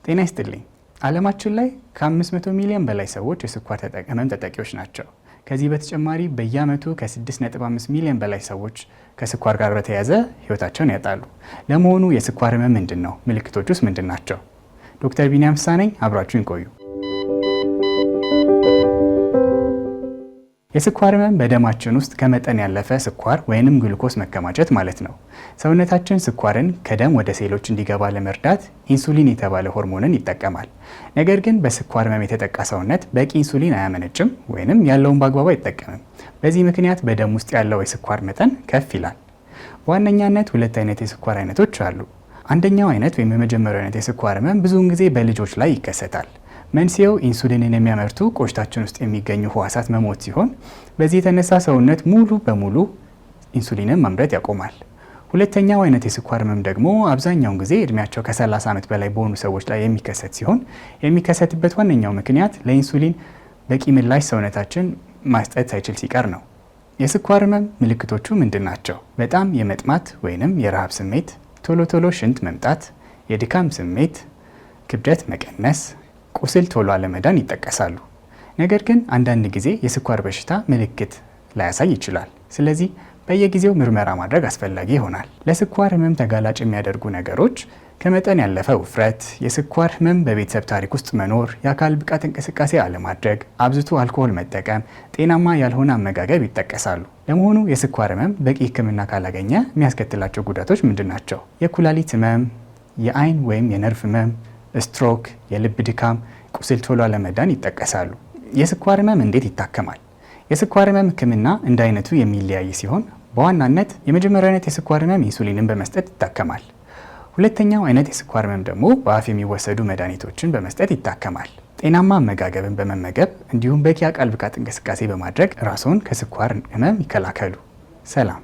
ጤና ይስጥልኝ። ዓለማችን ላይ ከ500 ሚሊዮን በላይ ሰዎች የስኳር ህመም ተጠቂዎች ናቸው። ከዚህ በተጨማሪ በየዓመቱ ከ6.5 ሚሊዮን በላይ ሰዎች ከስኳር ጋር በተያያዘ ህይወታቸውን ያጣሉ። ለመሆኑ የስኳር ህመም ምንድን ነው? ምልክቶቹስ ምንድን ናቸው? ዶክተር ቢኒያም ፍስሐ ነኝ። አብራችሁን ቆዩ። የስኳር ህመም በደማችን ውስጥ ከመጠን ያለፈ ስኳር ወይንም ግሉኮስ መከማቸት ማለት ነው። ሰውነታችን ስኳርን ከደም ወደ ሴሎች እንዲገባ ለመርዳት ኢንሱሊን የተባለ ሆርሞንን ይጠቀማል። ነገር ግን በስኳር ህመም የተጠቃ ሰውነት በቂ ኢንሱሊን አያመነጭም ወይንም ያለውን በአግባቡ አይጠቀምም። በዚህ ምክንያት በደም ውስጥ ያለው የስኳር መጠን ከፍ ይላል። በዋነኛነት ሁለት አይነት የስኳር አይነቶች አሉ። አንደኛው አይነት ወይም የመጀመሪያው አይነት የስኳር ህመም ብዙውን ጊዜ በልጆች ላይ ይከሰታል። መንስኤው ኢንሱሊንን የሚያመርቱ ቆሽታችን ውስጥ የሚገኙ ህዋሳት መሞት ሲሆን በዚህ የተነሳ ሰውነት ሙሉ በሙሉ ኢንሱሊንን ማምረት ያቆማል። ሁለተኛው አይነት የስኳር ህመም ደግሞ አብዛኛውን ጊዜ እድሜያቸው ከ30 ዓመት በላይ በሆኑ ሰዎች ላይ የሚከሰት ሲሆን የሚከሰትበት ዋነኛው ምክንያት ለኢንሱሊን በቂ ምላሽ ሰውነታችን ማስጠት ሳይችል ሲቀር ነው። የስኳር ህመም ምልክቶቹ ምንድን ናቸው? በጣም የመጥማት ወይንም የረሃብ ስሜት፣ ቶሎ ቶሎ ሽንት መምጣት፣ የድካም ስሜት፣ ክብደት መቀነስ፣ ቁስል ቶሎ አለመዳን ይጠቀሳሉ። ነገር ግን አንዳንድ ጊዜ የስኳር በሽታ ምልክት ላያሳይ ይችላል። ስለዚህ በየጊዜው ምርመራ ማድረግ አስፈላጊ ይሆናል። ለስኳር ህመም ተጋላጭ የሚያደርጉ ነገሮች ከመጠን ያለፈ ውፍረት፣ የስኳር ህመም በቤተሰብ ታሪክ ውስጥ መኖር፣ የአካል ብቃት እንቅስቃሴ አለማድረግ፣ አብዝቶ አልኮሆል መጠቀም፣ ጤናማ ያልሆነ አመጋገብ ይጠቀሳሉ። ለመሆኑ የስኳር ህመም በቂ ሕክምና ካላገኘ የሚያስከትላቸው ጉዳቶች ምንድን ናቸው? የኩላሊት ህመም፣ የአይን ወይም የነርቭ ህመም፣ ስትሮክ፣ የልብ ድካም፣ ቁስል ቶሎ አለመዳን ይጠቀሳሉ። የስኳር ህመም እንዴት ይታከማል? የስኳር ህመም ህክምና እንደ አይነቱ የሚለያይ ሲሆን በዋናነት የመጀመሪያው አይነት የስኳር ህመም ኢንሱሊንን በመስጠት ይታከማል። ሁለተኛው አይነት የስኳር ህመም ደግሞ በአፍ የሚወሰዱ መድኃኒቶችን በመስጠት ይታከማል። ጤናማ አመጋገብን በመመገብ እንዲሁም በቂ አካል ብቃት እንቅስቃሴ በማድረግ ራስዎን ከስኳር ህመም ይከላከሉ። ሰላም።